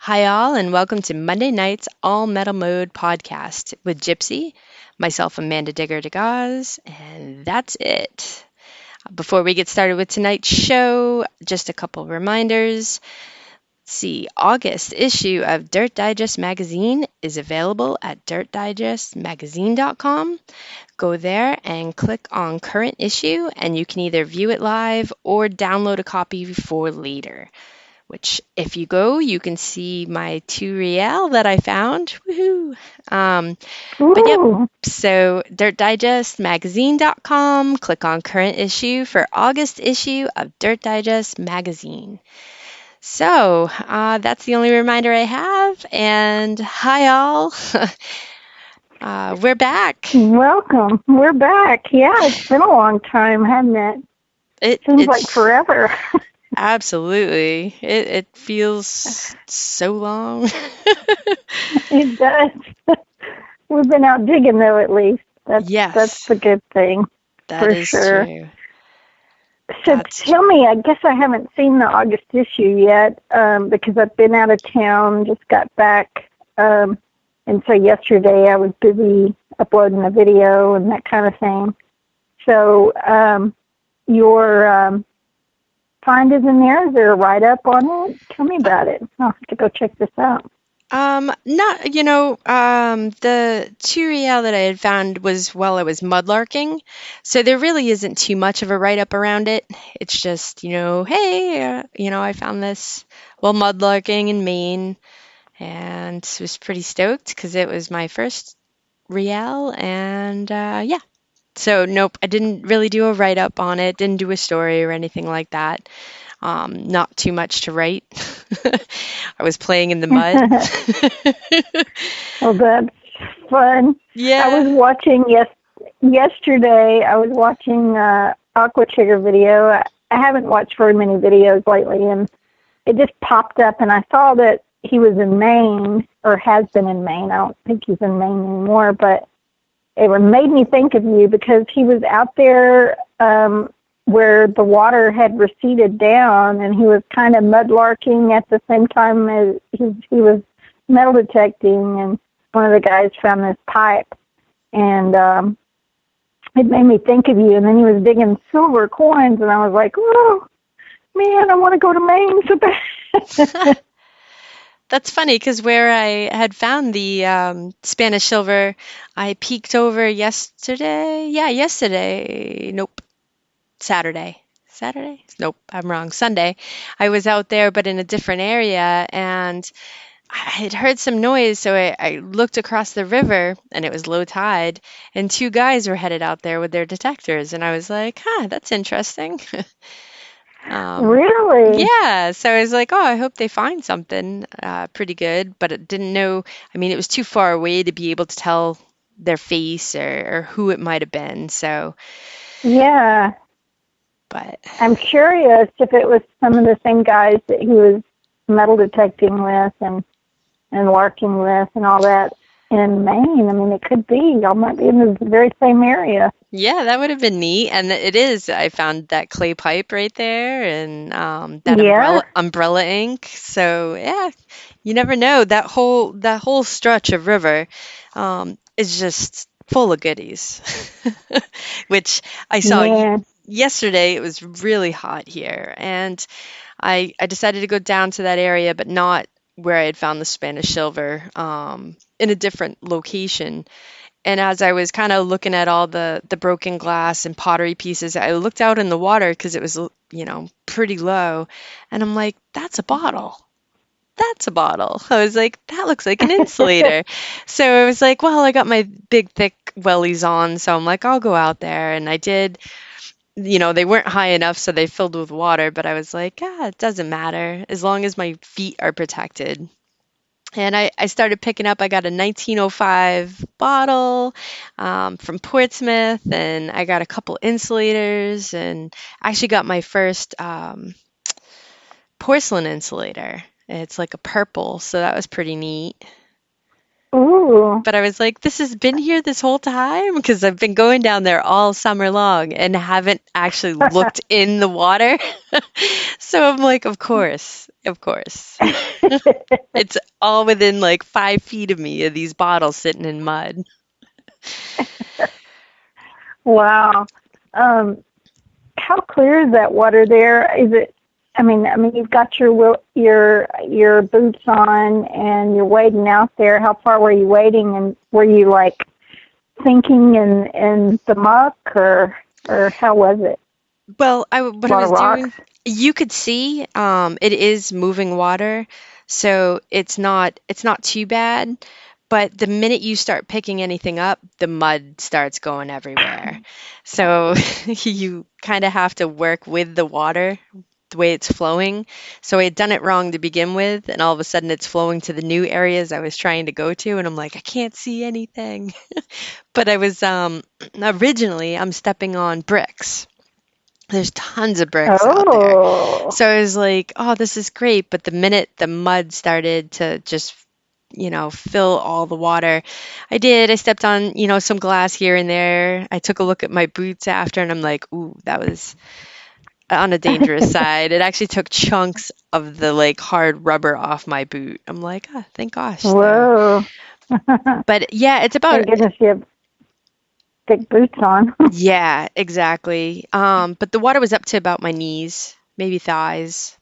Hi, all, and welcome to Monday night's All Metal Mode podcast with Gypsy, myself, Amanda Digger DeGaz, and that's it. Before we get started with tonight's show, just a couple reminders. See, August issue of Dirt Digest magazine is available at dirtdigestmagazine.com. Go there and click on current issue, and you can either view it live or download a copy for later. Which, if you go, you can see my 2 real that I found. Woohoo! But yep, Ooh, so dirtdigestmagazine.com, click on current issue for August issue of Dirt Digest magazine. So that's the only reminder I have. And hi, all. We're back. welcome. We're back. Yeah, it's been a long time, hasn't it? Seems like It's forever. absolutely, it feels so long. It does. We've been out digging though, at least. That's Yes, the good thing that for is sure. true. So That's tell me, I guess I haven't seen the August issue yet because I've been out of town. Just got back, and so yesterday I was busy uploading a video and that kind of thing. So your find is in there? Is there a write-up on it? Tell me about it. I'll have to go check this out. not, the 2 real that I had found was while I was mudlarking. So there really isn't too much of a write-up around it. It's just, hey, I found this while mudlarking in Maine and was pretty stoked because it was my first real. And yeah. So nope, I didn't really do a write-up on it, didn't do a story or anything like that. Not too much to write. I was playing in the mud. Well, that's fun. I was Yeah. watching yesterday. I was watching Aqua Chigger video. I haven't watched very many videos lately, and it just popped up, and I saw that he was in Maine or has been in Maine. I don't think he's in Maine anymore, but it made me think of you because he was out there where the water had receded down, and he was kind of mudlarking at the same time as he was metal detecting, and one of the guys found this pipe, and it made me think of you. And then he was digging silver coins, and I was like, oh, man, I want to go to Maine so bad. That's funny because where I had found the Spanish silver, I peeked over yesterday. Yeah, yesterday. Nope. Saturday. Saturday? Nope, I'm wrong. Sunday. I was out there, but in a different area, and I had heard some noise, so I looked across the river, and it was low tide, and two guys were headed out there with their detectors, and I was like, huh, that's interesting. Um, Really? yeah, so I was like, oh, I hope they find something pretty good, but it didn't know. I mean, it was too far away to be able to tell their face or who it might have been. So, Yeah. but I'm curious if it was some of the same guys that he was metal detecting with and larking with and all that in Maine. I mean, it could be. Y'all might be in the very same area. yeah, that would have been neat. And it is. I found that clay pipe right there and that Yeah. umbrella ink. So yeah, you never know. That whole stretch of river is just full of goodies, which I saw Yeah. yesterday. It was really hot here, and I decided to go down to that area, but not where I had found the Spanish silver, in a different location. And as I was kind of looking at all the broken glass and pottery pieces, I looked out in the water because it was, pretty low, and I'm like, that's a bottle. That's a bottle. I was like, that looks like an insulator. So I was like, well, I got my big thick wellies on, so I'm like, I'll go out there, and I did. They weren't high enough, so they filled with water, but I was like, it doesn't matter as long as my feet are protected. And I started picking up, I got a 1905 bottle from Portsmouth, and I got a couple insulators, and I actually got my first porcelain insulator. It's like a purple, so that was pretty neat. Ooh. But I was like, this has been here this whole time because I've been going down there all summer long and haven't actually looked in the water. So I'm like, of course, of course. It's all within like 5 feet of me of these bottles sitting in mud. Wow. Um, how clear is that water there? Is it? I mean, you've got your boots on, and you're wading out there. How far were you wading, and were you like sinking in the muck, or how was it? Well, A what I lot of was rocks. doing, you could see, it is moving water, so it's not too bad. But the minute you start picking anything up, the mud starts going everywhere. So you kind of have to work with the water, the way it's flowing. So I had done it wrong to begin with, and all of a sudden it's flowing to the new areas I was trying to go to, and I'm like, I can't see anything. But I was originally I'm stepping on bricks. There's tons of bricks out there. Oh, So I was like, oh, this is great. But the minute the mud started to just, fill all the water, I did. I stepped on, some glass here and there. I took a look at my boots after and I'm like, ooh, that was on a dangerous side. It actually took chunks of the like hard rubber off my boot. I'm like, oh, thank gosh, though. whoa! But yeah, it's about, Thank goodness you have thick boots on. yeah, exactly. But the water was up to about my knees, maybe thighs.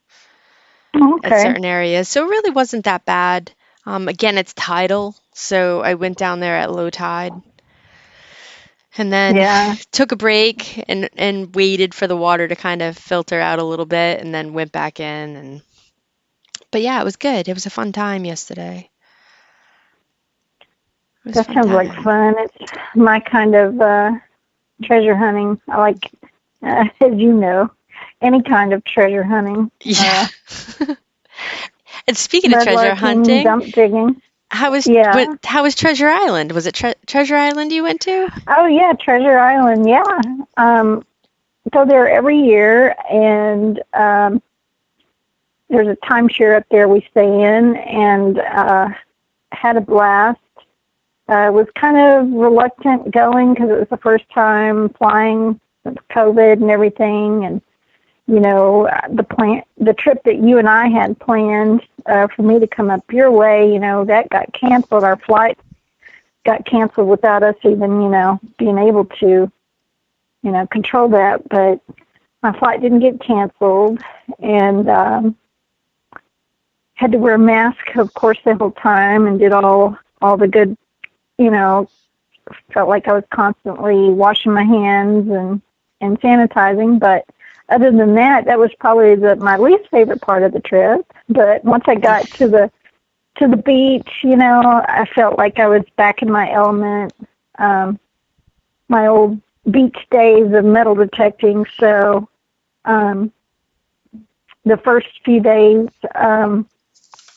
At Okay. certain areas. So it really wasn't that bad. Again, it's tidal, so I went down there at low tide and then Yeah. took a break and waited for the water to kind of filter out a little bit and then went back in and but yeah, it was good. It was a fun time yesterday. It was a That fun sounds like time. fun. It's my kind of treasure hunting. I like, as you know, any kind of treasure hunting. Yeah. And speaking of treasure Mudlarking, hunting, dump digging. what Yeah. how was Treasure Island? Was it Treasure Island you went to? Oh, yeah, Treasure Island. Yeah. Go there every year, and there's a timeshare up there we stay in, and had a blast. Was kind of reluctant going because it was the first time flying with COVID and everything, and the trip that you and I had planned for me to come up your way, that got canceled. Our flight got canceled without us even, being able to, control that. But my flight didn't get canceled, and had to wear a mask, of course, the whole time, and did all the good, you know, felt like I was constantly washing my hands and sanitizing. But other than that, that was probably my least favorite part of the trip. But once I got to the beach, I felt like I was back in my element. My old beach days of metal detecting. So the first few days,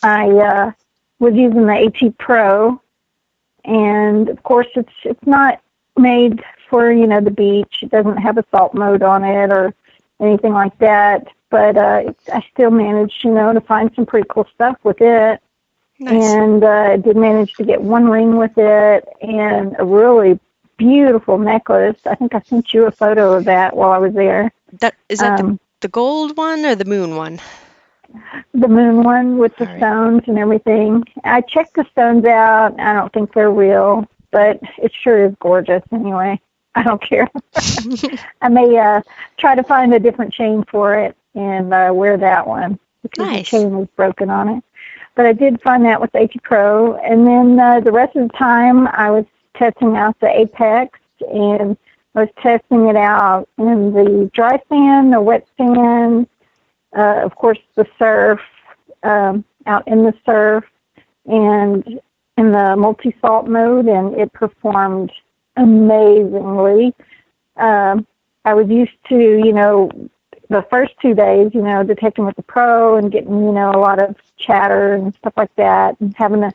I was using the AT Pro, and of course it's not made for the beach. It doesn't have a salt mode on it or anything like that. But I still managed, to find some pretty cool stuff with it. Nice. And did manage to get one ring with it and a really beautiful necklace. I think I sent you a photo of that while I was there. That is that Um, the gold one or the moon one? the moon one with All the right. stones and everything. I checked the stones out. I don't think they're real, but it sure is gorgeous anyway. I don't care. I may try to find a different chain for it and wear that one because the Nice. chain was broken on it. But I did find that with AT Pro. And then the rest of the time I was testing out the Apex, and I was testing it out in the dry sand, the wet sand, of course the surf, out in the surf, and in the multi-salt mode, and it performed amazingly. I was used to, the first 2 days, detecting with the pro and getting, a lot of chatter and stuff like that and having to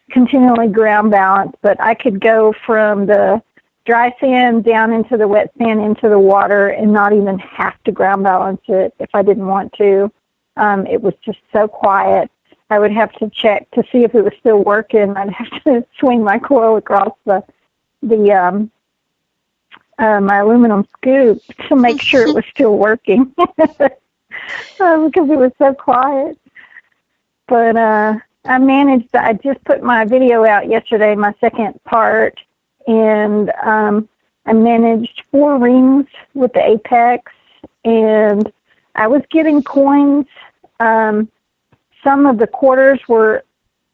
continually ground balance. But I could go from the dry sand down into the wet sand into the water and not even have to ground balance it if I didn't want to. It was just so quiet. I would have to check to see if it was still working. I'd have to swing my coil across the my aluminum scoop to make sure it was still working because it was so quiet. But I managed. I just put my video out yesterday, my second part, and I managed 4 rings with the apex, and I was getting coins. Some of the quarters were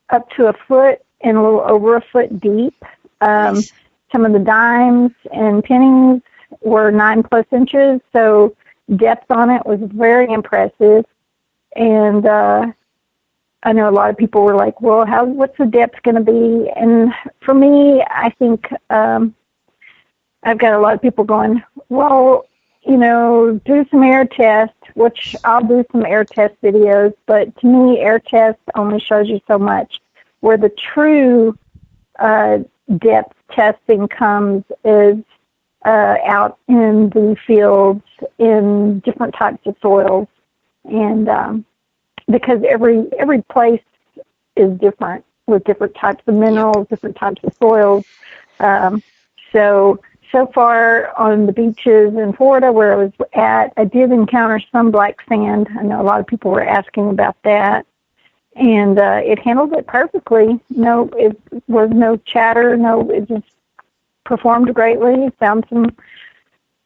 up to a foot and a little over a foot deep. Um, Nice. some of the dimes and pennies were 9+ inches, so depth on it was very impressive. And I know a lot of people were like, "Well, what's the depth going to be?" And for me, I think I've got a lot of people going, "Well, do some air tests," which I'll do some air test videos, but to me, air test only shows you so much. Where the true depth testing comes is out in the fields in different types of soils, and because every place is different with different types of Yep. minerals, different types of soils. Um, so far on the beaches in Florida where I was at, I did encounter some black sand. I know a lot of people were asking about that, and it handled it perfectly. No, it was no chatter. No, it just performed greatly. Found some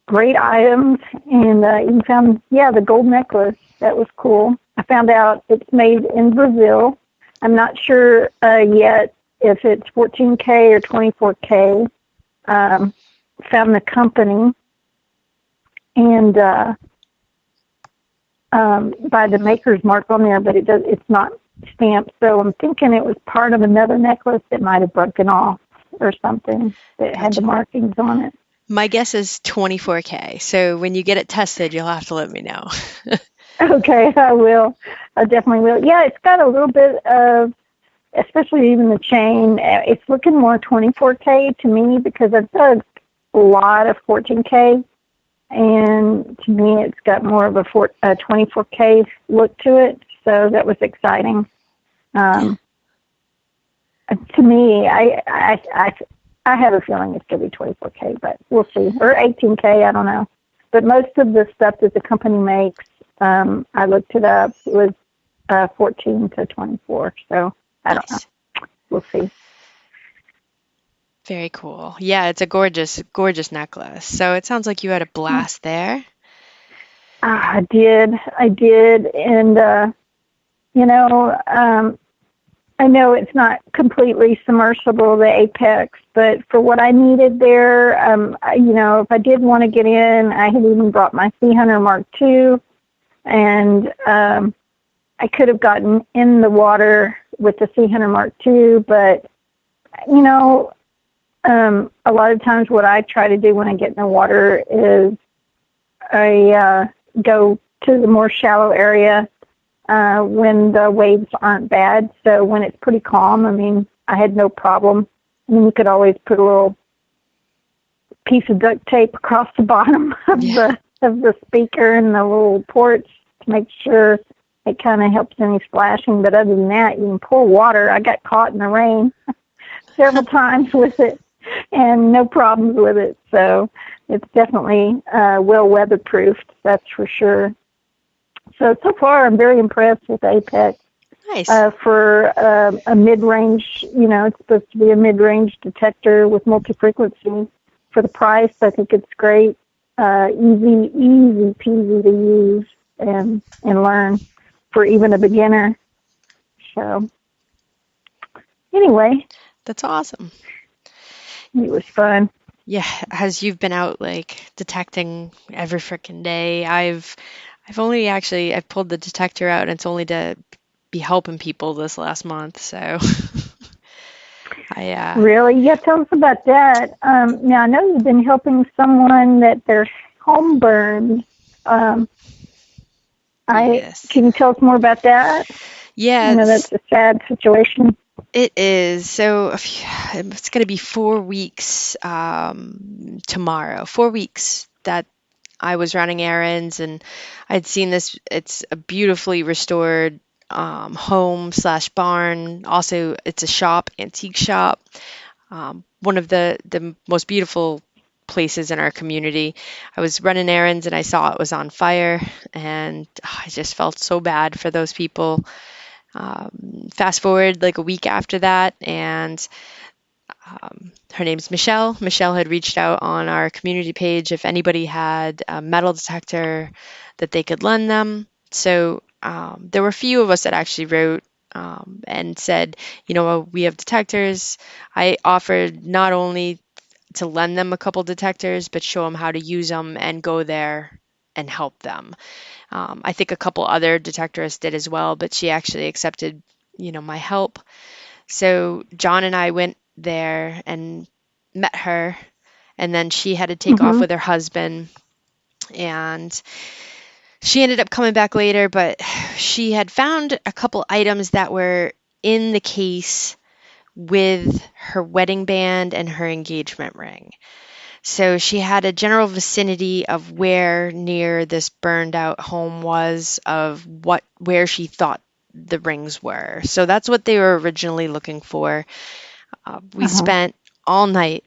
great items, and even found, the gold necklace. That was cool. I found out it's made in Brazil. I'm not sure yet if it's 14K or 24K. Found the company, and by the maker's mark on there, but it's not stamped. So I'm thinking it was part of another necklace that might have broken off or something that had the Gotcha. markings on it. My guess is 24K. So when you get it tested, you'll have to let me know. Okay, I will. I definitely will. Yeah, it's got a little bit of, especially even the chain. It's looking more 24K to me because I've done a lot of 14K, and to me, it's got more of a 24K look to it. So that was exciting. Um, to me, I have a feeling it's going to be 24K, but we'll see. Or 18K, I don't know. But most of the stuff that the company makes, I looked it up. It was 14 to 24. So I don't know. Nice. We'll see. Very cool. Yeah, it's a gorgeous, gorgeous necklace. So it sounds like you had a blast there. I did, and you know, um, I know it's not completely submersible, the Apex, but for what I needed there, if I did want to get in, I had even brought my Sea Hunter Mark II, and I could have gotten in the water with the Sea Hunter Mark II, but you know, a lot of times what I try to do when I get in the water is I go to the more shallow area when the waves aren't bad. So when it's pretty calm, I mean, I had no problem. I mean, you could always put a little piece of duct tape across the bottom of Yeah. the speaker and the little ports to make sure it kind of helps any splashing. But other than that, you can pour water. I got caught in the rain several times with it and no problems with it. So it's definitely well weatherproofed, that's for sure. So far, I'm very impressed with Apex. Nice. For a mid-range, it's supposed to be a mid-range detector with multi-frequency. For the price, I think it's great. Easy peasy to use and learn for even a beginner. So anyway, That's awesome. it was fun. Yeah, as you've been out like detecting every freaking day, I've only actually I've pulled the detector out and it's only to be helping people this last month. So I Really? Yeah, tell us about that. Now, I know you've been helping someone that their home burned. Um, yes. can you tell us more about that? I know Yes, that's a sad situation. it is. So it's going to be 4 weeks tomorrow. 4 weeks that I was running errands and I'd seen this. It's a beautifully restored home slash barn. Also, it's a shop, antique shop. One of the most beautiful places in our community. I was running errands and I saw it was on fire, and I just felt so bad for those people. Fast forward like a week after that, and her name's Michelle. Michelle had reached out on our community page if anybody had a metal detector that they could lend them. So there were a few of us that actually wrote and said, we have detectors. I offered not only to lend them a couple detectors, but show them how to use them and go there and help them. I think a couple other detectorists did as well, but she actually accepted, my help. So John and I went there and met her, and then she had to take off Mhm. with her husband, and she ended up coming back later, but she had found a couple items that were in the case with her wedding band and her engagement ring. So she had a general vicinity of where near this burned out home was, of where she thought the rings were. So that's what they were originally looking for. We Uh-huh. spent all night,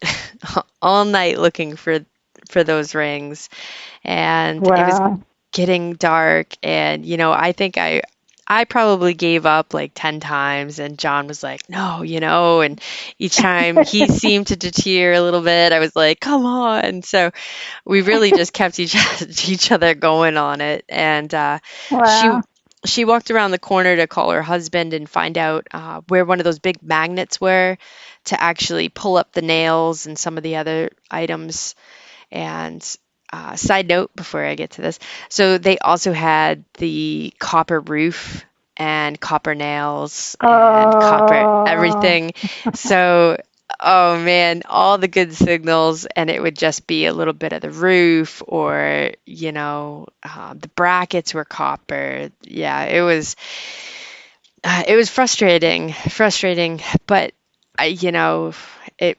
all night looking for those rings, and it was Wow. getting dark. And I think I probably gave up like 10 times, and John was like, no, and each time he seemed to deter a little bit, I was like, come on. So we really just kept each other going on it. And she Wow. she walked around the corner to call her husband and find out where one of those big magnets were to actually pull up the nails and some of the other items. And side note before I get to this, so they also had the copper roof and copper nails and copper Oh. everything. So, oh man, all the good signals, and it would just be a little bit of the roof, or the brackets were copper. Yeah, it was frustrating, but it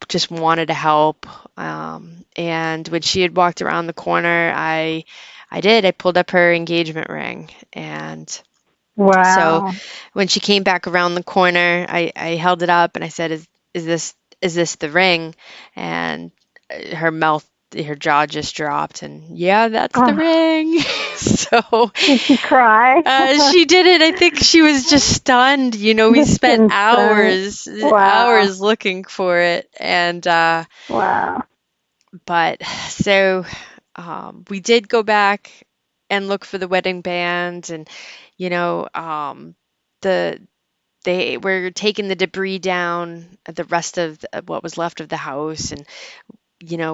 just wanted to help. And when she had walked around the corner, I pulled up her engagement ring. And so Wow. when she came back around the corner, I held it up and I said, is this the ring? And her jaw just dropped, and yeah, that's the Oh, ring. So did she cry? she did it. I think she was just stunned. We Just spent concerned. Wow. hours looking for it, and Wow. but so we did go back and look for the wedding band, and you know, the they were taking the debris down, the rest of what was left of the house, and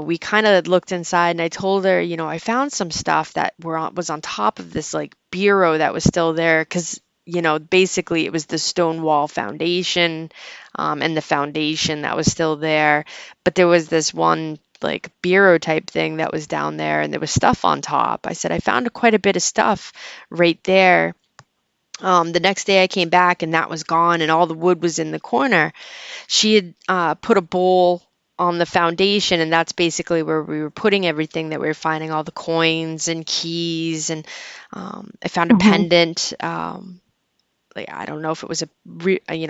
we kind of looked inside, and I told her, I found some stuff that was on top of this like bureau that was still there, because basically it was the stone wall foundation, and the foundation that was still there, but there was this one like bureau type thing that was down there, and there was stuff on top. I said I found quite a bit of stuff right there. The next day I came back and that was gone, and all the wood was in the corner. She had put a bowl on the foundation, and that's basically where we were putting everything that we were finding, all the coins and keys. And I found a Mhm. pendant. Like, I don't know if it was a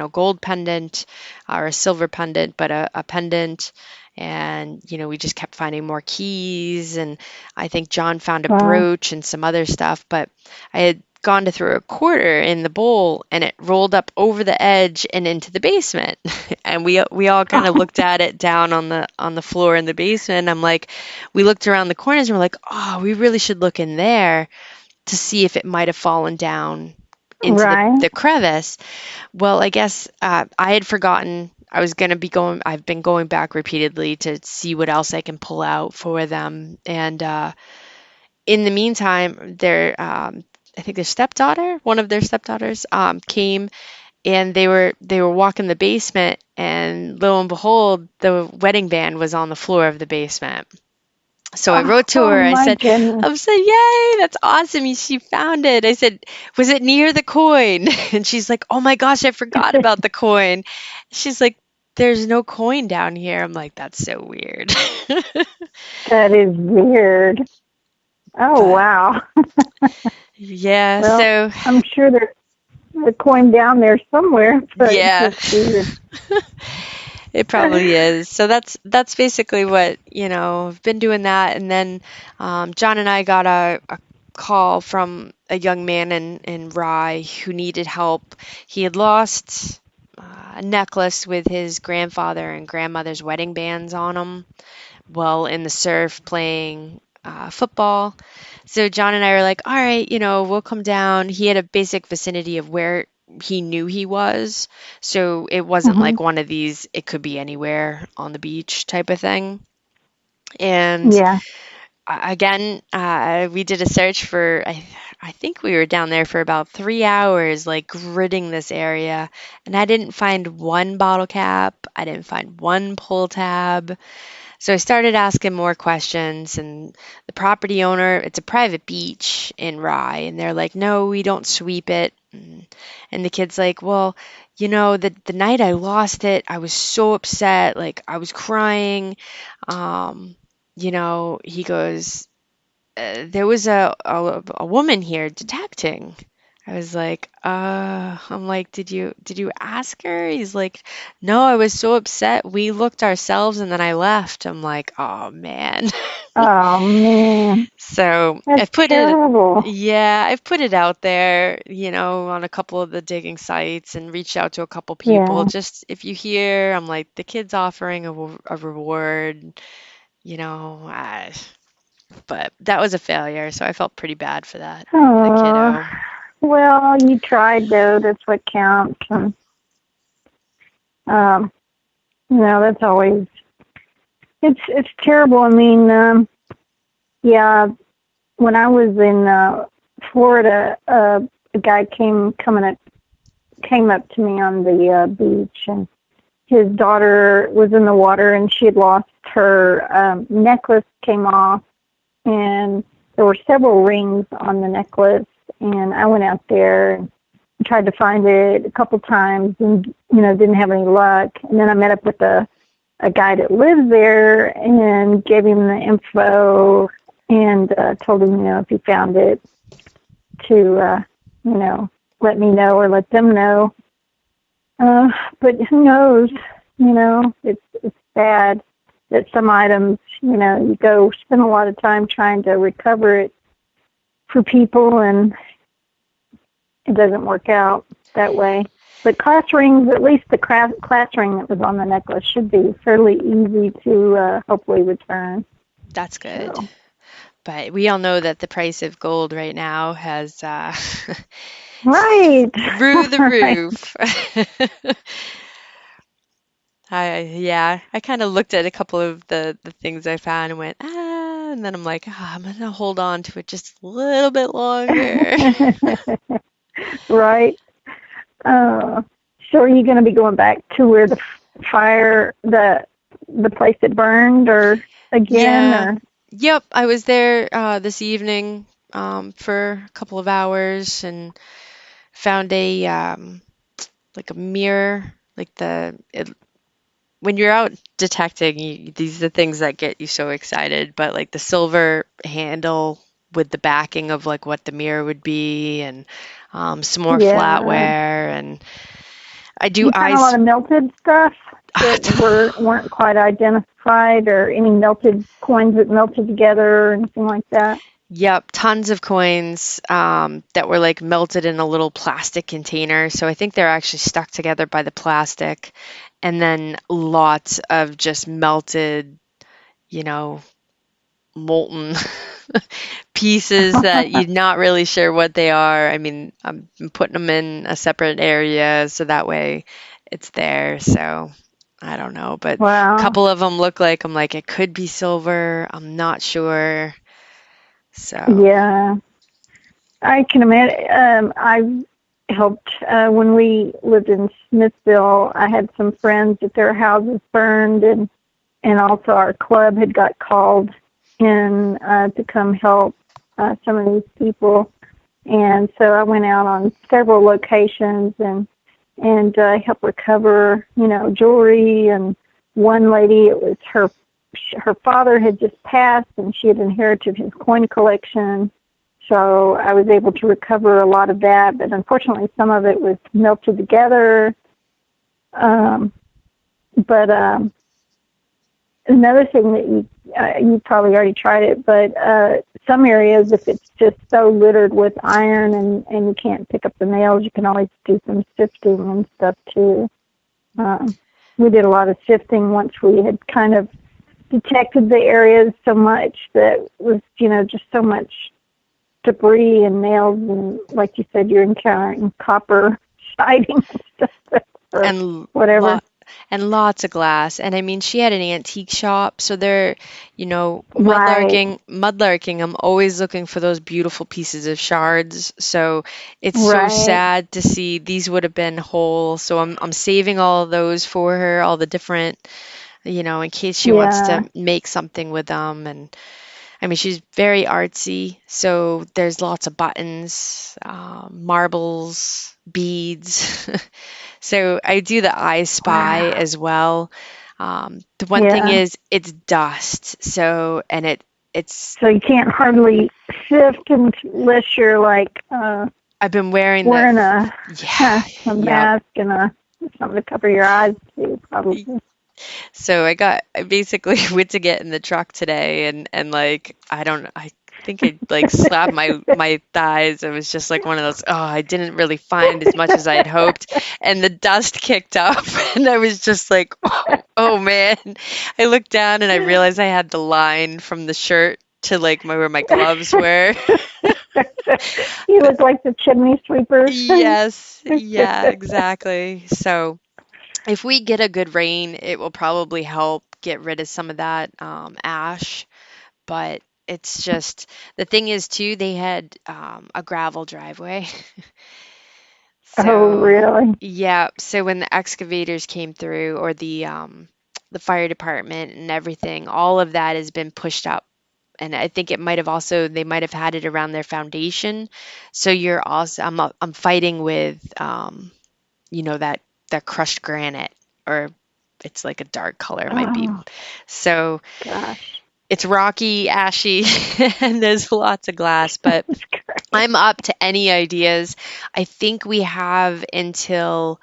gold pendant or a silver pendant, but a pendant. And we just kept finding more keys, and I think John found a Wow. brooch and some other stuff. But I had gone to throw a quarter in the bowl, and it rolled up over the edge and into the basement. And we all kind of looked at it down on the floor in the basement. I'm like, we looked around the corners and we're like, oh, we really should look in there to see if it might have fallen down into the, Right. the crevice. Well, I guess I had forgotten. I was going to be going, I've been going back repeatedly to see what else I can pull out for them. And in the meantime, I think their stepdaughter, one of their stepdaughters, came, and they were walking the basement, and lo and behold, the wedding band was on the floor of the basement. So I wrote to Oh her. I my said, goodness. "Yay, that's awesome! She found it." I said, "Was it near the coin?" And she's like, "Oh my gosh, I forgot about the coin." She's like, "There's no coin down here." I'm like, "That's so weird." That is weird. Oh, But wow. yeah, Well, so I'm sure there's a coin down there somewhere, but it's yeah. just weird. It probably is. So that's basically what, I've been doing that. And then John and I got a call from a young man in Rye who needed help. He had lost a necklace with his grandfather and grandmother's wedding bands on him while in the surf playing football. So John and I were like, all right, we'll come down. He had a basic vicinity of where he knew he was. So it wasn't Hmm. like one of these, it could be anywhere on the beach type of thing. And Yeah. again, we did a search for, I think we were down there for about 3 hours, like gridding this area. And I didn't find one bottle cap. I didn't find one pull tab. So I started asking more questions, and the property owner, it's a private beach in Rye, and they're like, no, we don't sweep it. And the kid's like, well, the night I lost it, I was so upset, like I was crying. Um, he goes, there was a woman here detecting. I was like, I'm like, did you ask her? He's like, no, I was so upset. We looked ourselves and then I left. I'm like, oh man. Oh, man. So That's terrible. I've put it out there, on a couple of the digging sites and reached out to a couple people. Yeah. Just if you hear, I'm like, the kid's offering a reward, you know, I, but that was a failure, so I felt pretty bad for the Oh, kiddo. well, you tried, though. That's what counts. And, um, that's always, it's terrible. I mean, yeah, when I was in Florida, a guy came up to me on the beach, and his daughter was in the water, and she had lost her necklace, came off, and there were several rings on the necklace. And I went out there and tried to find it a couple times, and didn't have any luck. And then I met up with a guy that lives there and gave him the info and told him, if he found it, to let me know or let them know. Uh, but who knows? It's sad that some items, you go spend a lot of time trying to recover it for people, and it doesn't work out that way. But class rings, at least the class ring that was on the necklace, should be fairly easy to hopefully return. That's good. So, But we all know that the price of gold right now has right, through the right, roof. I kind of looked at a couple of the things I found and went, and then I'm like, I'm gonna hold on to it just a little bit longer. right. So are you going to be going back to where the fire, the place that burned, or again, Yeah. or? Yep, I was there this evening for a couple of hours and found a like a mirror, like when you're out detecting, these are the things that get you so excited, but like the silver handle with the backing of like what the mirror would be and some more Yeah. flatware and I do You found a lot eyes. of melted stuff that weren't quite identified, or any melted coins that melted together or anything like that. Yep, tons of coins that were like melted in a little plastic container. So I think they're actually stuck together by the plastic. And then lots of just melted, you know, molten pieces that you're not really sure what they are. I mean, I'm putting them in a separate area so that way it's there. So I don't know, but a Wow. couple of them look like I'm like it could be silver. I'm not sure. So, Yeah, I can imagine. I helped when we lived in Smithville. I had some friends that their houses burned, and also our club had got called in to come help some of these people. And so I went out on several locations and helped recover, jewelry. And one lady, it was her her father had just passed, and she had inherited his coin collection. So I was able to recover a lot of that, but unfortunately some of it was melted together. Um, but another thing that you probably already tried it, but some areas, if it's just so littered with iron and you can't pick up the nails, you can always do some sifting and stuff too. We did a lot of sifting once we had kind of detected the areas so much that was, just so much debris and nails, and like you said, you're encountering copper siding and stuff or and whatever. lot and lots of glass. And I mean, she had an antique shop, so they're, Right. mudlarking. I'm always looking for those beautiful pieces of shards. So it's so Right. sad to see these would have been whole. So I'm saving all of those for her, all the different, in case she wants Yeah. to make something with them. And I mean, she's very artsy, so there's lots of buttons, marbles, beads. So I do the I Spy Wow. as well. The one thing Yeah. is it's dust, so and it's So you can't hardly sift unless you're like I've been wearing the wearing a yeah, a yep. mask and something to cover your eyes too, probably. So I basically went to get in the truck today and like I think I like slapped my thighs. It was just like one of those, oh, I didn't really find as much as I had hoped. And the dust kicked up and I was just like, oh man. I looked down and I realized I had the line from the shirt to like where my gloves were. You look like the chimney sweepers. Yes, yeah, exactly. So if we get a good rain, it will probably help get rid of some of that ash. But it's just the thing is too, they had a gravel driveway. Oh, So really? yeah, so when the excavators came through or the fire department and everything, all of that has been pushed up. And I think it might have also they might have had it around their foundation. So you're also I'm fighting with that crushed granite, or it's like a dark color, it might be. Oh, So gosh. it's rocky, ashy, and there's lots of glass, but That's great. I'm up to any ideas. I think we have until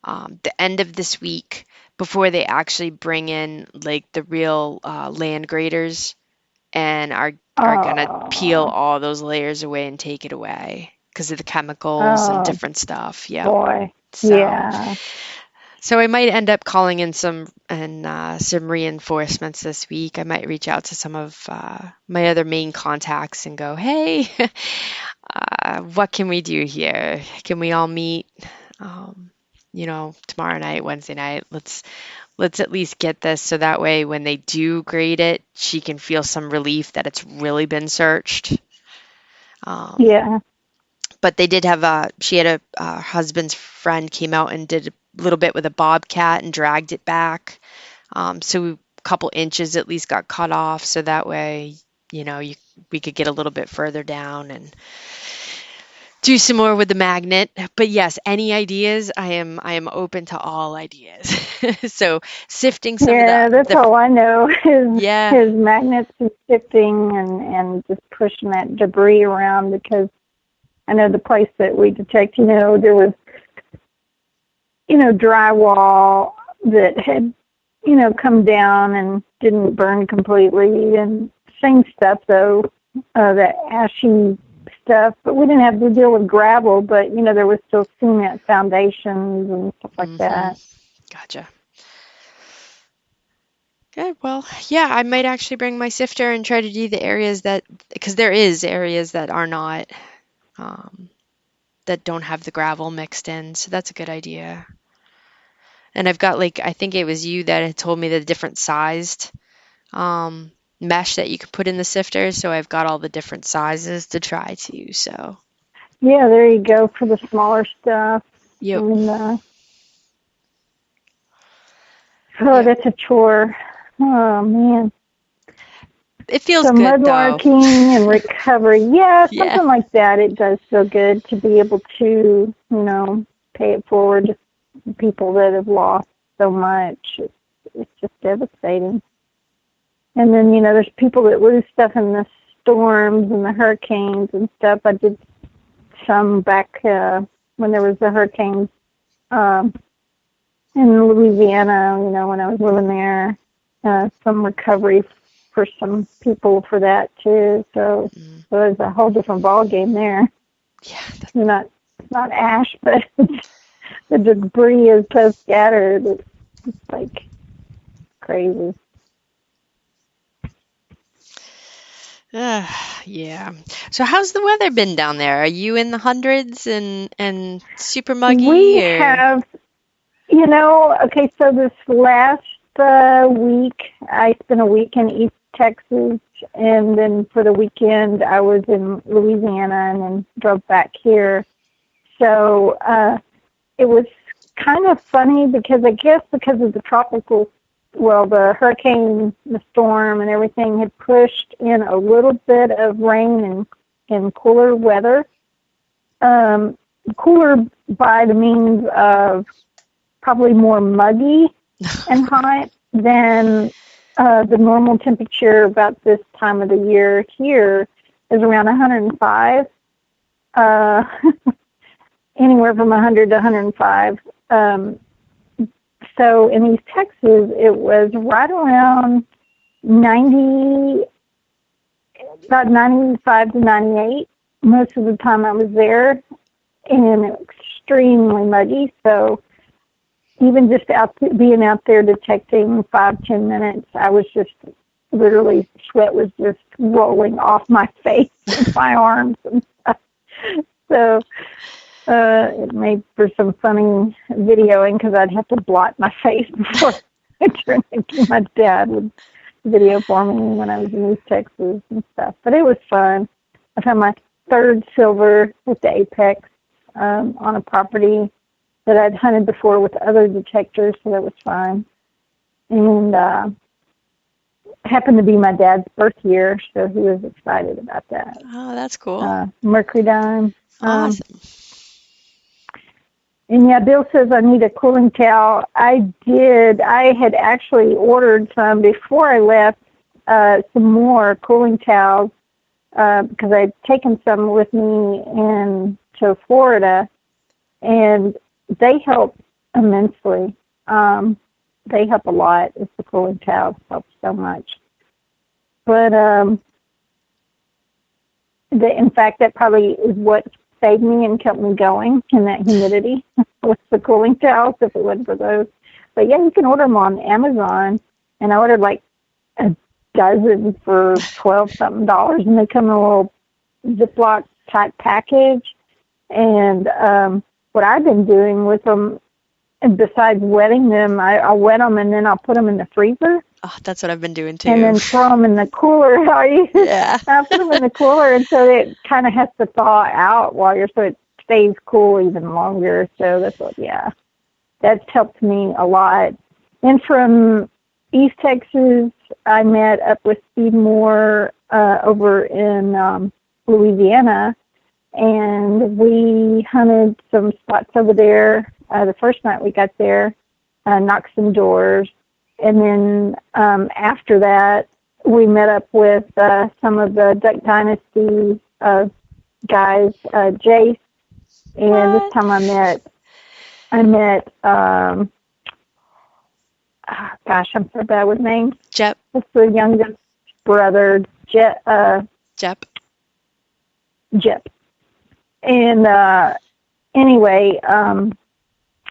the end of this week before they actually bring in like the real land graders and are gonna peel Oh, all those layers away and take it away because of the chemicals and oh, different stuff. Yep. boy. So Yeah. So I might end up calling in some reinforcements this week. I might reach out to some of my other main contacts and go, "Hey, what can we do here? Can we all meet, tomorrow night, Wednesday night? Let's at least get this so that way when they do grade it, she can feel some relief that it's really been searched." Um, Yeah. but they did have she had a husband's friend came out and did a little bit with a bobcat and dragged it back. So a couple inches at least got cut off, so that way, we could get a little bit further down and do some more with the magnet. But yes, any ideas? I am open to all ideas. So sifting some of Yeah, that's the all I know is yeah. his magnets and shifting and just pushing that debris around because I know the place that we detect, there was, drywall that had, come down and didn't burn completely and same stuff though, that ashy stuff, but we didn't have to deal with gravel, but, there was still cement foundations and stuff like Hmm. that. Gotcha. Good. Well, yeah, I might actually bring my sifter and try to do the areas because there is areas that are not, um, that don't have the gravel mixed in. So that's a good idea. And I've got like, I think it was you that had told me the different sized, mesh that you could put in the sifter. So I've got all the different sizes to try too. So, Yeah, there you go for the smaller stuff. yep, And, oh, yep. that's a chore. Oh, man. It feels So good though. mudlarking and recovery, yeah, Yeah. something like that. It does feel good to be able to, pay it forward to people that have lost so much. It's just devastating. And then, there's people that lose stuff in the storms and the hurricanes and stuff. I did some back when there was the hurricanes um, in Louisiana, when I was living there. Some recovery for some people for that, too. So it's a whole different ball game there. Yeah. Not ash, but the debris is so scattered. It's like crazy. Yeah. So how's the weather been down there? Are you in the hundreds and super We muggy or? have, okay, so this last week, I spent a week in East Texas, and then for the weekend, I was in Louisiana and then drove back here. So it was kind of funny because I guess because of the hurricane, the storm, and everything had pushed in a little bit of rain and cooler weather. Cooler by the means of probably more muggy and hot than the normal temperature about this time of the year here is around 105, anywhere from 100 to 105. So in East Texas, it was right around 90, about 95 to 98 most of the time I was there, and extremely muggy. So even just being out there detecting 5-10 minutes, I was just literally, sweat was just rolling off my face and my arms and stuff. So it made for some funny videoing because I'd have to blot my face before I turned into my dad would video for me when I was in East Texas and stuff. But it was fun. I found my third silver with the apex on a property that I'd hunted before with other detectors, so that was fun. And happened to be my dad's birth year, so he was excited about that. Oh, that's cool. Mercury dime. Awesome. And yeah, Bill says I need a cooling towel. I did. I had actually ordered some before I left, some more cooling towels, because I'd taken some with me to Florida, and they help immensely. They help a lot. It's the cooling towels help so much. But in fact, that probably is what saved me and kept me going in that humidity with the cooling towels if it wasn't for those. But yeah, you can order them on Amazon, and I ordered like a dozen for $12-something, and they come in a little Ziploc type package. And what I've been doing with them, besides wetting them, I'll wet them and then I'll put them in the freezer. Oh, that's what I've been doing too. And then throw them in the cooler. Are you? Yeah. I put them in the cooler, and so it kind of has to thaw out so it stays cool even longer. So that's helped me a lot. And from East Texas, I met up with Steve Moore over in Louisiana, and we hunted some spots over there. The first night we got there, knocked some doors. And then after that, we met up with some of the Duck Dynasty guys, Jace. And this time I met gosh, I'm so bad with names. Jep. It's the youngest brother, Jep. Jep. And anyway,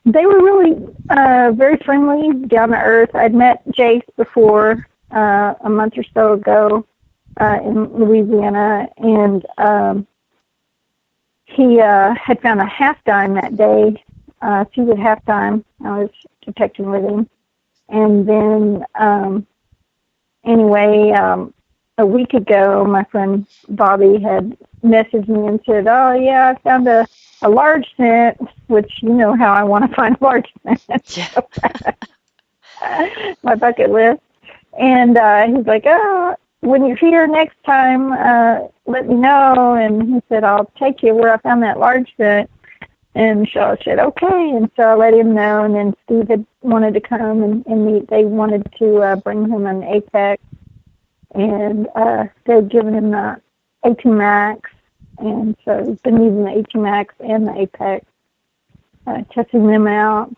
they were really very friendly, down to earth. I'd met Jace before a month or so ago in Louisiana, and he had found a half dime that day. She was half dime. I was detecting with him. And then anyway, a week ago, my friend Bobby had messaged me and said, "Oh yeah, I found a large scent," which you know how I want to find large scent. Yeah. My bucket list. And he's like, "Oh, when you're here next time, let me know." And he said, "I'll take you where I found that large scent." And so I said, "Okay." And so I let him know. And then Steve had wanted to come and meet. They wanted to bring him an apex. and they'd given him the AT Max, and so he's been using the AT Max and the Apex, testing them out,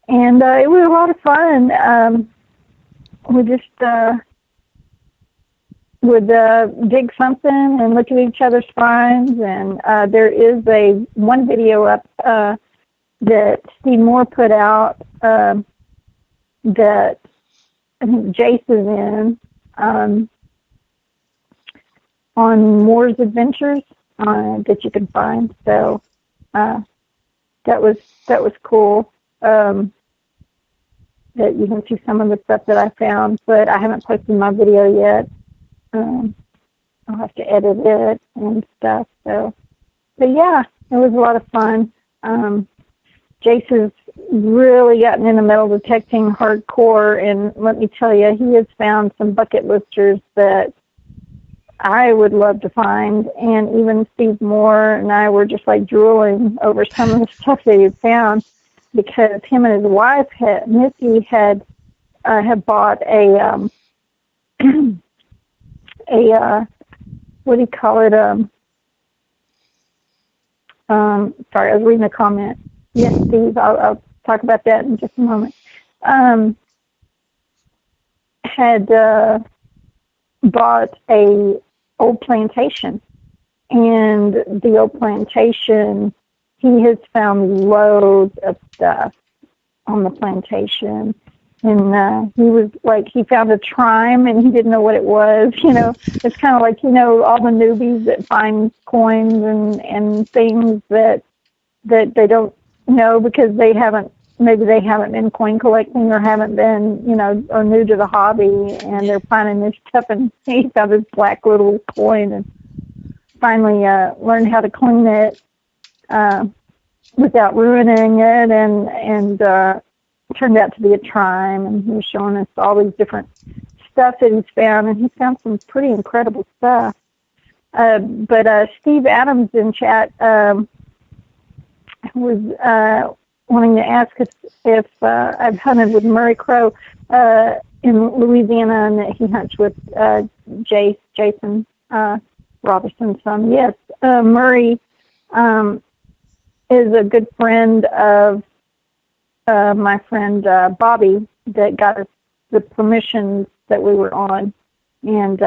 and it was a lot of fun. We just would dig something and look at each other's spines, and there is one video up that Steve Moore put out that I think Jace is in on Moore's Adventures that you can find. So that was cool. That you can see some of the stuff that I found, but I haven't posted my video yet. I'll have to edit it and stuff. So, but yeah, it was a lot of fun. Jace has really gotten into metal detecting hardcore, and let me tell you, he has found some bucket listers that I would love to find, and even Steve Moore and I were just like drooling over some of the stuff that he had found, because him and his wife, Missy, had bought a what do you call it? Sorry, I was reading a comment. Yes, Steve, I'll talk about that in just a moment. Had bought a old plantation, and the old plantation, he has found loads of stuff on the plantation. And he was like, he found a trime and he didn't know what it was. You know, it's kind of like, you know, all the newbies that find coins and things that they don't know because maybe they haven't been coin collecting or haven't been, you know, or new to the hobby, and they're finding this stuff. And he found this black little coin and finally learned how to clean it without ruining it, and turned out to be a trime. And he was showing us all these different stuff that he's found, and he found some pretty incredible stuff. But Steve Adams in chat was wanting to ask if I've hunted with Murray Crow in Louisiana, and that he hunts with Jason Robertson's son. Yes, Murray is a good friend of my friend Bobby that got us the permissions that we were on. And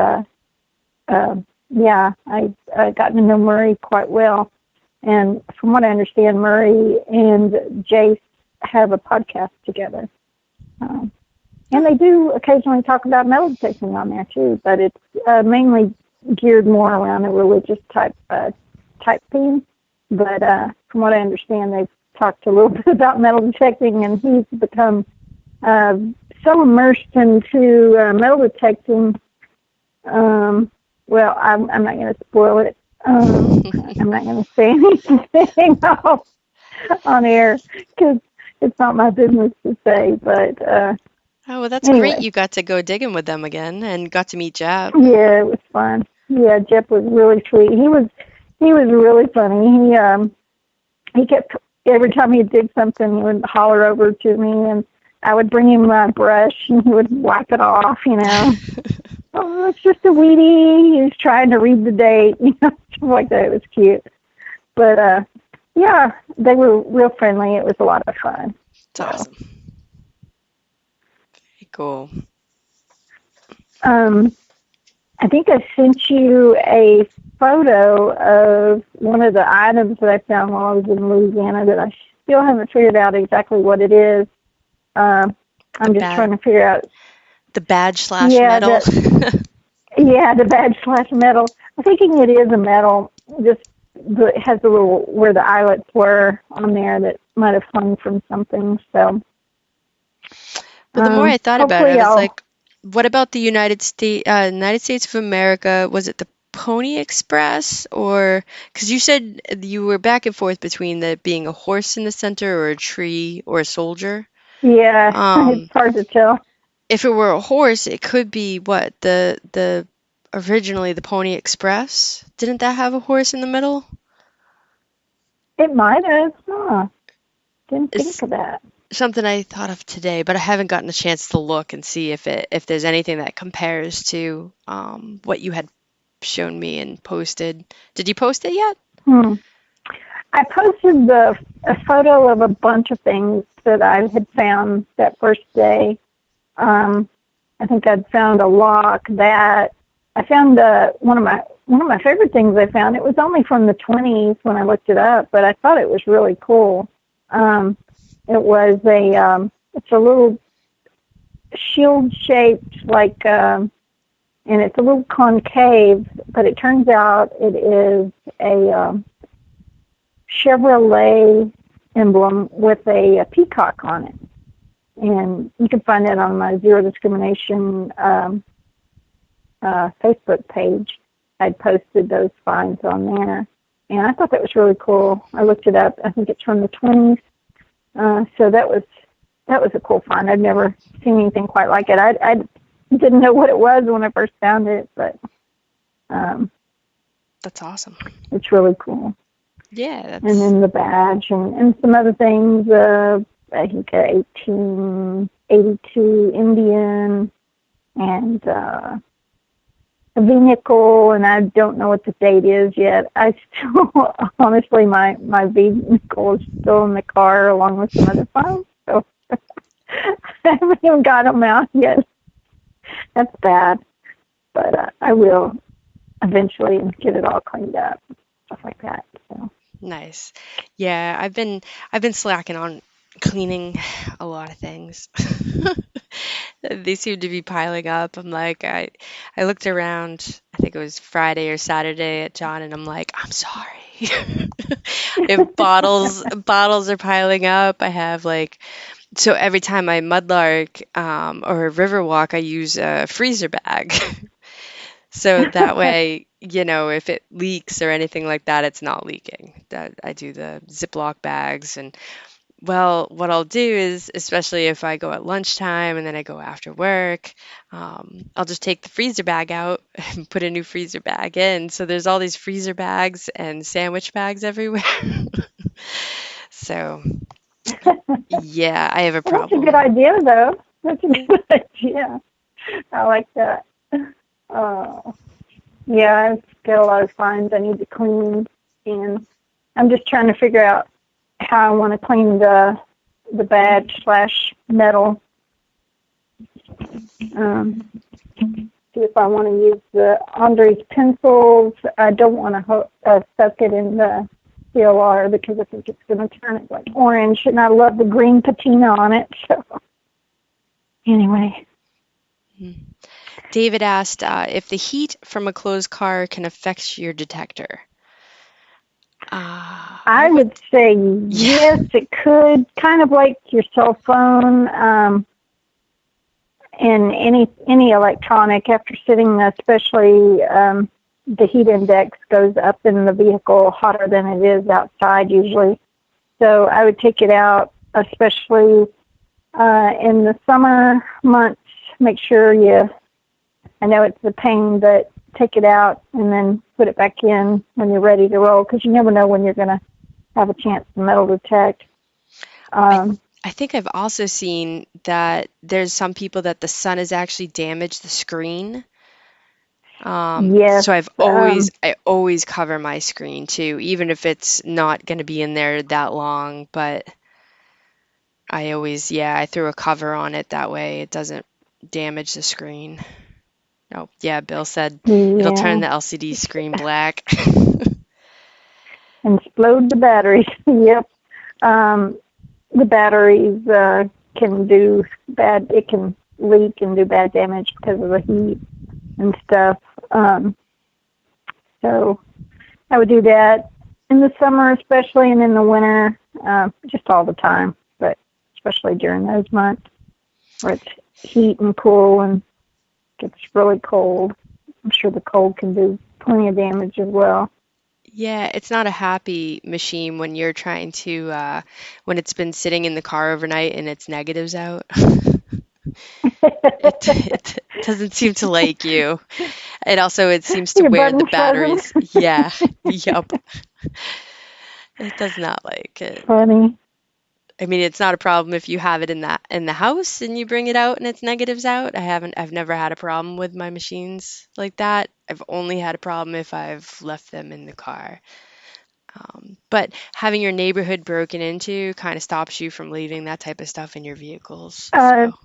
yeah, I got to know Murray quite well. And from what I understand, Murray and Jace have a podcast together. And they do occasionally talk about metal detecting on there too, but it's mainly geared more around a religious type theme. But from what I understand, they've talked a little bit about metal detecting, and he's become so immersed into metal detecting. Well, I'm not going to spoil it. I'm not going to say anything on air because it's not my business to say. But oh, well, that's anyway. Great. You got to go digging with them again and got to meet Jeb. Yeah, it was fun. Yeah, Jeb was really sweet. He was really funny. He kept, every time he'd dig something, he would holler over to me, and I would bring him my brush, and he would wipe it off, you know. Oh, it's just a weedy. He was trying to read the date, you know, stuff like that. It was cute. But, yeah, they were real friendly. It was a lot of fun. It's awesome. Very cool. I think I sent you a photo of one of the items that I found while I was in Louisiana that I still haven't figured out exactly what it is. I'm just trying to figure out. The badge / metal. Yeah, the badge / metal. I'm thinking it is a metal. Just it has a little where the eyelets were on there that might have hung from something. So. But the more I thought about it, I was like, what about the United States of America? Was it the Pony Express, or because you said you were back and forth between the being a horse in the center or a tree or a soldier? Yeah, it's hard to tell. If it were a horse, it could be what the originally the Pony Express. Didn't that have a horse in the middle? It might have. Huh. Didn't think of that. something I thought of today, but I haven't gotten a chance to look and see if there's anything that compares to what you had shown me and posted. Did you post it yet? Hmm. I posted a photo of a bunch of things that I had found that first day. Um, I think I'd found a lock that I found one of my favorite things I found. It was only from the 20s when I looked it up, but I thought it was really cool. It was it's a little shield shaped and it's a little concave, but it turns out it is a Chevrolet emblem with a peacock on it. And you can find that on my Zero Discrimination Facebook page. I'd posted those finds on there. And I thought that was really cool. I looked it up. I think it's from the 20s. So that was a cool find. I'd never seen anything quite like it. I didn't know what it was when I first found it, but That's awesome. it's really cool. Yeah, And that's then the badge and some other things. I think 1882 Indian and a vehicle, and I don't know what the date is yet. I still, honestly, my vehicle is still in the car along with some other files, so I haven't even got them out yet. That's bad, but I will eventually get it all cleaned up, stuff like that. So. nice. Yeah, I've been slacking on cleaning a lot of things. They seem to be piling up. I'm like, I looked around, I think it was Friday or Saturday at John, and I'm like, I'm sorry. If bottles are piling up, I have like so every time I mudlark or river walk, I use a freezer bag. So that way, if it leaks or anything like that, it's not leaking. That I do the Ziploc bags and well, what I'll do is, especially if I go at lunchtime and then I go after work, I'll just take the freezer bag out and put a new freezer bag in. So there's all these freezer bags and sandwich bags everywhere. So yeah, I have a Well, that's a good problem. idea, though. That's a good idea. I like that. Oh, yeah, I've got a lot of finds I need to clean, and I'm just trying to figure out how I want to clean the badge slash metal. Um, See if I want to use the Andre's pencils. I don't want to soak it in the CLR because I think it's going to turn it like orange, and I love the green patina on it. So anyway, David asked if the heat from a closed car can affect your detector. I I would, would say yeah. yes, it could, kind of like your cell phone and any electronic. After sitting, especially the heat index goes up in the vehicle hotter than it is outside usually. So I would take it out, especially in the summer months. Make sure I know it's a pain, but take it out and then put it back in when you're ready to roll because you never know when you're going to have a chance to metal detect. I Um, I think I've also seen that there's some people that the sun has actually damaged the screen. yes, So I always cover my screen too, even if it's not going to be in there that long, but I throw a cover on it that way it doesn't damage the screen. Oh, yeah, Bill said it'll turn yeah, the LCD screen black. and explode the batteries. Yep. Um, the batteries can do bad. It can leak and do bad damage because of the heat and stuff. So I would do that in the summer, especially, and in the winter, just all the time. But especially during those months where it's heat and cool and gets really cold. I'm sure the cold can do plenty of damage as well. Yeah, it's not a happy machine when you're trying to when it's been sitting in the car overnight and its negatives out. It doesn't seem to like you. And also it seems to Your wear the button frozen. batteries. Yeah. Yup. It does not like it. Funny. I mean, it's not a problem if you have it in the house and you bring it out and it's negatives out. I've never had a problem with my machines like that. I've only had a problem if I've left them in the car. But having your neighborhood broken into kind of stops you from leaving that type of stuff in your vehicles. Uh, So,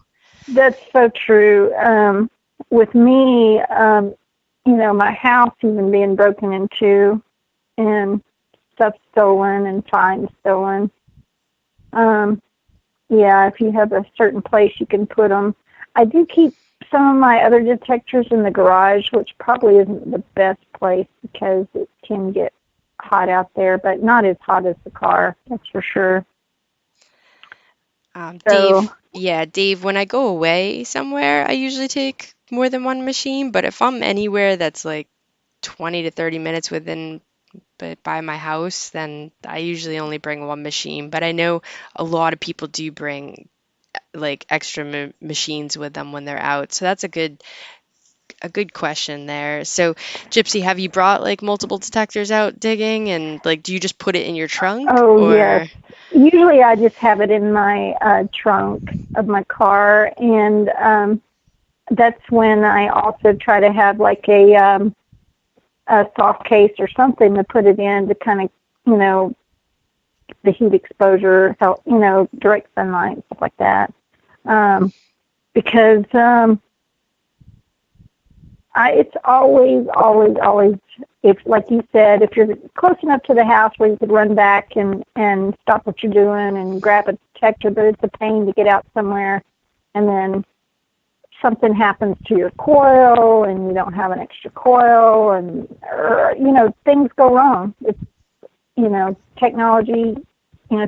that's so true. With me, my house even being broken into and stuff stolen and signs stolen. Um, yeah, if you have a certain place you can put them. I do keep some of my other detectors in the garage, which probably isn't the best place because it can get hot out there, but not as hot as the car, that's for sure. So, Dave, when I go away somewhere, I usually take more than one machine. But if I'm anywhere that's like 20 to 30 minutes within but by my house, then I usually only bring one machine. But I know a lot of people do bring like extra machines with them when they're out. So that's a good question there. So, Gypsy, have you brought like multiple detectors out digging and like do you just put it in your trunk oh yes. or Usually I just have it in my trunk of my car, and that's when I also try to have like a soft case or something to put it in to kind of, the heat exposure, help, direct sunlight, stuff like that. Because it's always, if, like you said, if you're close enough to the house where you could run back and stop what you're doing and grab a detector, but it's a pain to get out somewhere, and then something happens to your coil and you don't have an extra coil, and things go wrong. It's technology.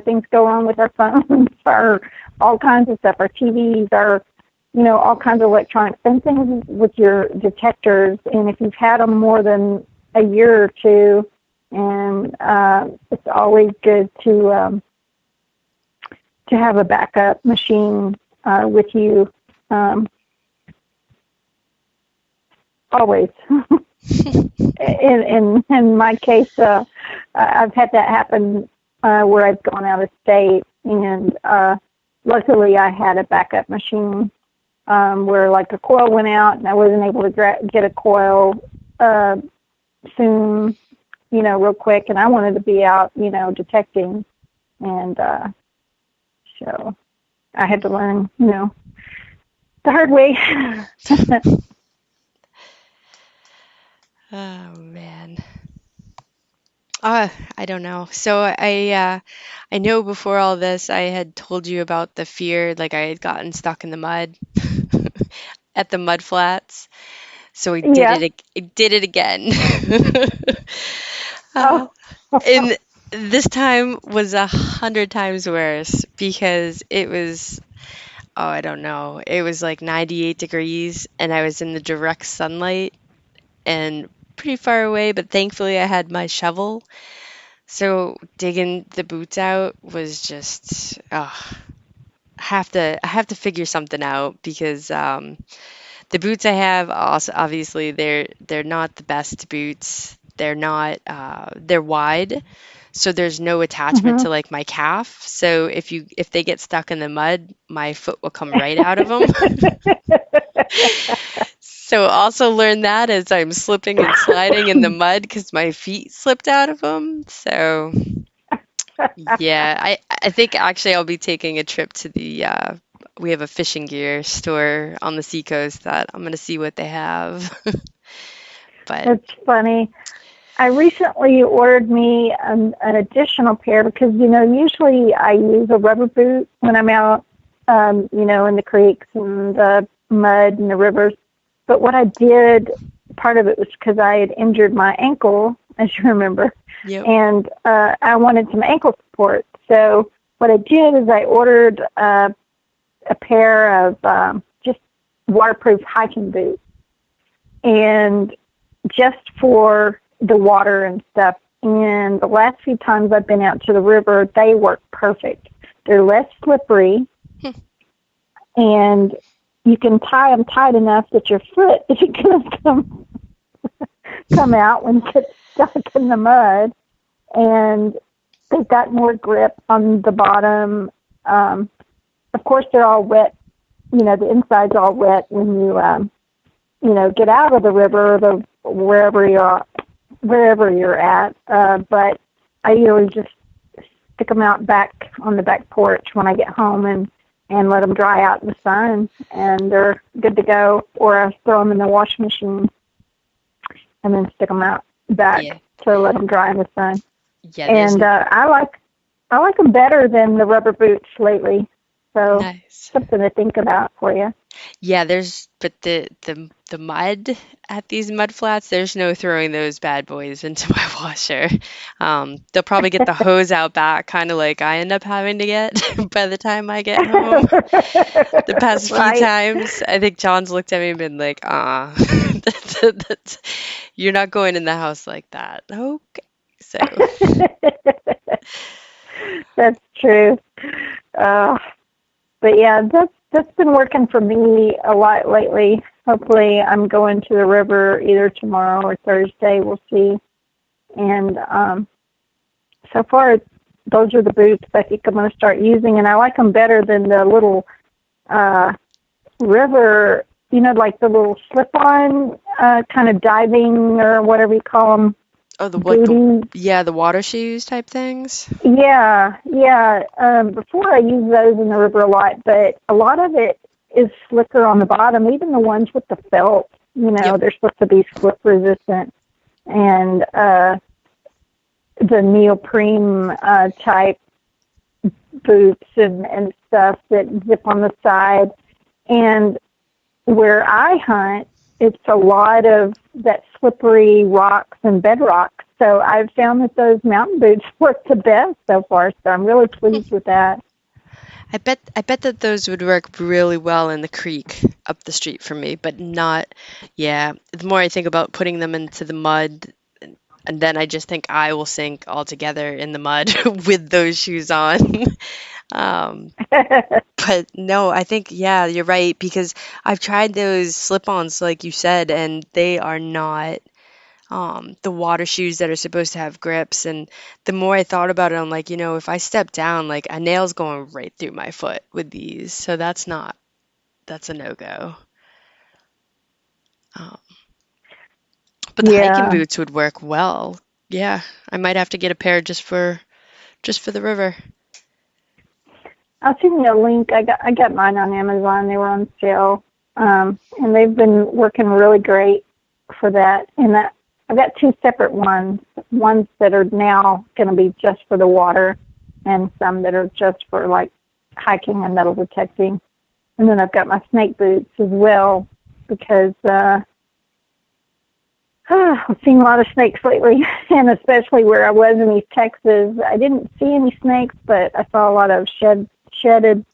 Things go wrong with our phones, our all kinds of stuff, our TVs, our all kinds of electronics. Same thing with your detectors. And if you've had them more than a year or two, and it's always good to have a backup machine with you. Always. In my case, I've had that happen where I've gone out of state, and luckily I had a backup machine where like a coil went out and I wasn't able to get a coil soon, real quick, and I wanted to be out, detecting, and so I had to learn, the hard way. oh man. I don't know. So I know before all this I had told you about the fear, like I had gotten stuck in the mud at the mud flats. So Yeah. I did it again. Uh, Oh. and this time was 100 times worse because it was, oh, I don't know. It was like 98 degrees and I was in the direct sunlight and pretty far away, but thankfully I had my shovel. So digging the boots out was just, I have to figure something out because the boots I have also obviously they're not the best boots. They're wide, so there's no attachment Hmm. to like my calf. So if they get stuck in the mud, my foot will come right out of them. So also learn that as I'm slipping and sliding in the mud because my feet slipped out of them. So yeah, I think actually I'll be taking a trip to the we have a fishing gear store on the seacoast that I'm gonna see what they have. But It's funny. I recently ordered me an additional pair because, usually I use a rubber boot when I'm out, in the creeks and the mud and the rivers. But what I did, part of it was because I had injured my ankle, as you remember, yep. and I wanted some ankle support. So what I did is I ordered a pair of just waterproof hiking boots, and just for the water and stuff. And the last few times I've been out to the river, they work perfect. They're less slippery, and you can tie them tight enough that your foot isn't going to come out when you get stuck in the mud. And they've got more grip on the bottom, Of course, they're all wet. The inside's all wet when you get out of the river, or wherever you're at. But I usually just stick them out back on the back porch when I get home and let them dry out in the sun, and they're good to go. Or I throw them in the washing machine and then stick them out Yeah. back to let them dry in the sun. Yeah, there's And I like them better than the rubber boots lately. So nice. something to think about for you. Yeah, but the mud at these mud flats, there's no throwing those bad boys into my washer. They'll probably get the hose out back, kind of like I end up having to get by the time I get home. The past few Right? times, I think John's looked at me and been like, you're not going in the house like that. Okay. So, That's true. Uh, but yeah, that's been working for me a lot lately. Hopefully, I'm going to the river either tomorrow or Thursday. We'll see. And so far, those are the boots I think I'm going to start using, and I like them better than the little uh, river. Like the little slip-on kind of diving or whatever you call them, oh, booties. the water shoes type things. Yeah, yeah. Before I used those in the river a lot, but a lot of it is slicker on the bottom. Even the ones with the felt, Yep. they're supposed to be slip resistant, and the neoprene type boots and stuff that zip on the side. And where I hunt, it's a lot of that slippery rocks and bedrock. So I've found that those mountain boots work the best so far. So I'm really pleased with that. I bet that those would work really well in the creek up the street from me, but not, yeah. The more I think about putting them into the mud, and then I just think I will sink altogether in the mud with those shoes on. Um, but no, I think, yeah, you're right, because I've tried those slip-ons, like you said, and they are not the water shoes that are supposed to have grips. And the more I thought about it, I'm like, if I step down, like a nail's going right through my foot with these. So that's a no-go. Um, but the hiking Yeah, boots would work well. Yeah, I might have to get a pair just for the river. I'll send you a link. I got mine on Amazon. They were on sale, and they've been working really great for that. And I've got two separate ones that are now going to be just for the water, and some that are just for like hiking and metal detecting. And then I've got my snake boots as well because I've seen a lot of snakes lately, and especially where I was in East Texas. I didn't see any snakes, but I saw a lot of shedded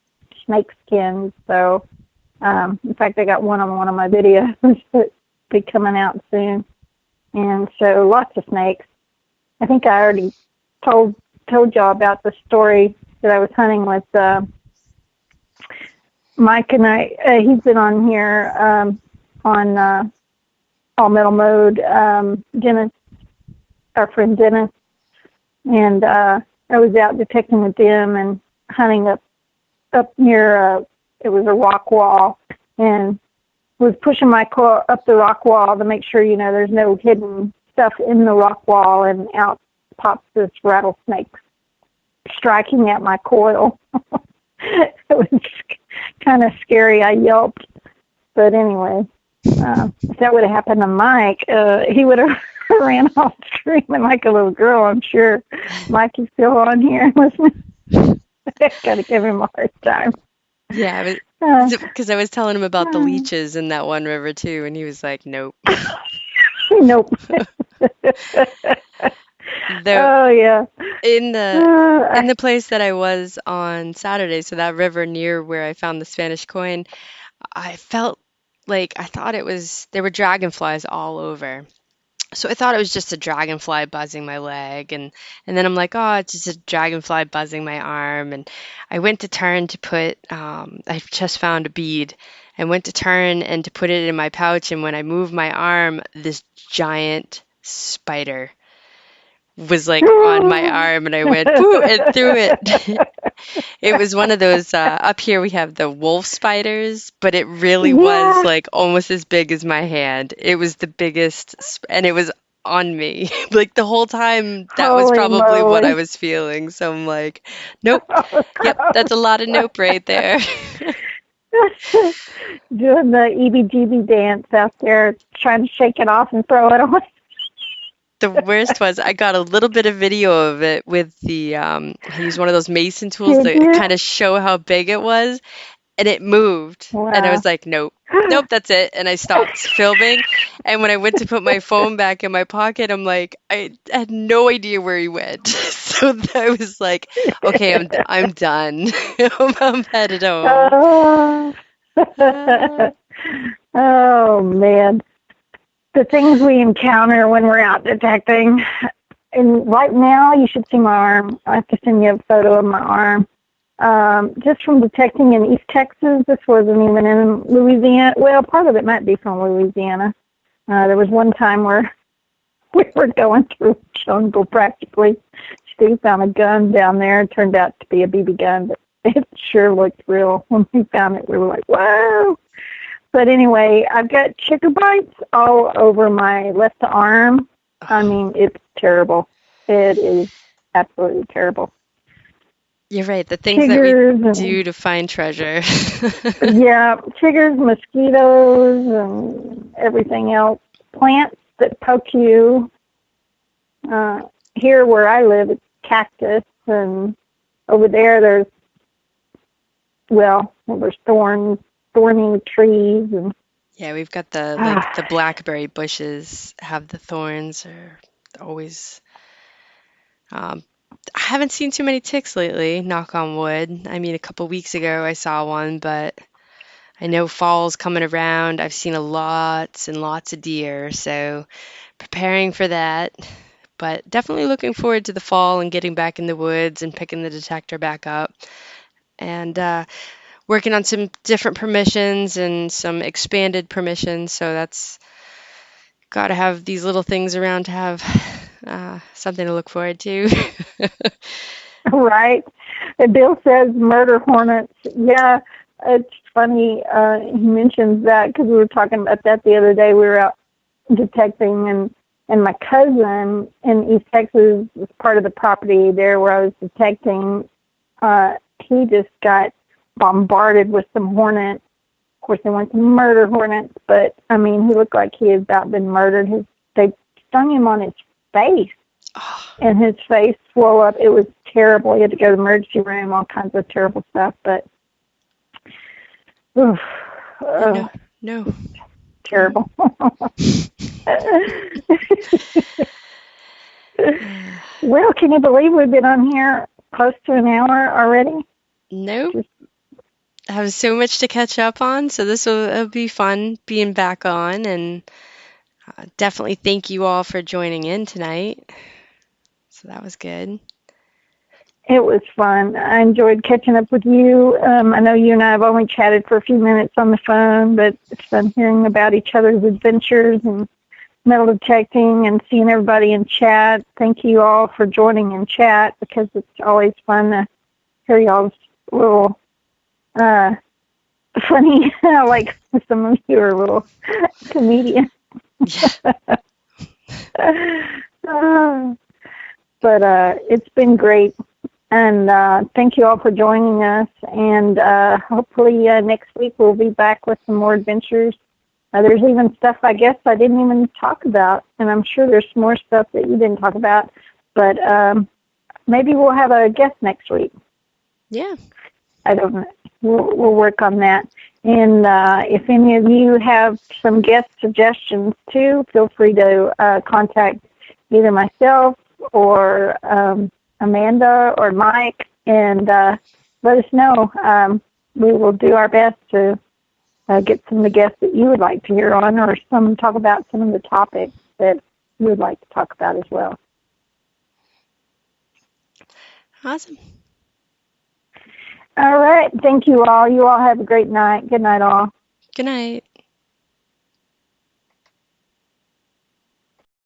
snake skins. So, in fact, I got one on one of my videos that be coming out soon. And so lots of snakes. I think I already told y'all about the story that I was hunting with Mike and I. He's been on here on all metal mode. Dennis, our friend Dennis, and I was out detecting with them and hunting up near it was a rock wall, and was pushing my car up the rock wall to make sure there's no hidden stuff in the rock wall, and out pops this rattlesnake striking at my coil. It was kind of scary. I yelped, but anyway, if that would have happened to Mike, he would have ran off screaming like a little girl, I'm sure. Mike is still on here listening. Got to give him a hard time. Yeah, Uh, because I was telling him about the uh, leeches in that one river too, and he was like, nope. nope. Though Oh yeah. in the Uh, in the place that I was on Saturday, so that river near where I found the Spanish coin, I felt like I thought there were dragonflies all over. So I thought it was just a dragonfly buzzing my leg, and then I'm like, oh, it's just a dragonfly buzzing my arm. And I went to turn to put I just found a bead. I went to turn and to put it in my pouch, and when I moved my arm, this giant spider was like on my arm, and I went boo and threw it. It was one of those up here we have the wolf spiders, but it really was Yeah. like almost as big as my hand. It was the biggest, and it was on me. Like the whole time, that was Holy probably what I moly. was feeling. So I'm like, nope, Oh, yep, that's a lot of nope right there. Doing the EBGB dance out there, trying to shake it off and throw it away. The worst was I got a little bit of video of it with the I used one of those mason tools Did to you? kind of show how big it was, and it moved. And I Wow. was like, nope, nope, that's it. And I stopped filming. And when I went to put my phone back in my pocket, I'm like, I had no idea where he went. So I was like, okay, I'm done. I'm headed home. Oh. Uh, Oh man, the things we encounter when we're out detecting. And right now, you should see my arm. I have to send you a photo of my arm. Just from detecting in East Texas, this wasn't even in Louisiana. Well, part of it might be from Louisiana. There was one time where we were going through a jungle practically. Steve found a gun down there. It turned out to be a BB gun, but it sure looked real. When we found it, we were like, whoa. But anyway, I've got chicken bites all over my left arm. I mean, it's terrible. It is absolutely terrible. you're right. The things that we Chiggers and do to find treasure. yeah, chiggers, mosquitoes, and everything else. Plants that poke you. Here where I live, it's cactus, and over there there's thorny trees, and Yeah, we've got the blackberry bushes have the thorns are always um I haven't seen too many ticks lately, knock on wood. I mean, a couple weeks ago I saw one, but I know fall's coming around. I've seen a lots and lots of deer, so preparing for that. But definitely looking forward to the fall and getting back in the woods and picking the detector back up. And working on some different permissions and some expanded permissions. So that's got to have these little things around to have something to look forward to. right. And Bill says murder hornets. Yeah, it's funny. He mentions that because we were talking about that the other day. We were out detecting, and my cousin in East Texas was part of the property there where I was detecting. He just got bombarded with some hornets. Of course, they weren't some murder hornets, but I mean, he looked like he had about been murdered. They stung him on his face, Oh, and his face swelled up. It was terrible. He had to go to the emergency room, all kinds of terrible stuff. But, oof, no, no. terrible. Well, can you believe we've been on here close to an hour already? Nope. I have so much to catch up on, so this will it'll be fun being back on, and definitely thank you all for joining in tonight. So that was good. It was fun. I enjoyed catching up with you. I know you and I have only chatted for a few minutes on the phone, but it's fun hearing about each other's adventures and metal detecting and seeing everybody in chat. Thank you all for joining in chat because it's always fun to hear y'all's little funny, like some of you are little comedians. Yeah. But it's been great. And thank you all for joining us. And hopefully next week we'll be back with some more adventures. There's even stuff I guess I didn't even talk about. And I'm sure there's more stuff that you didn't talk about. But maybe we'll have a guest next week. Yeah. I don't know. We'll work on that. And if any of you have some guest suggestions too, feel free to contact either myself or Amanda or Mike, and let us know. We will do our best to get some of the guests that you would like to hear on, or talk about some of the topics that you would like to talk about as well. Awesome. All right. Thank you all. You all have a great night. Good night, all. Good night.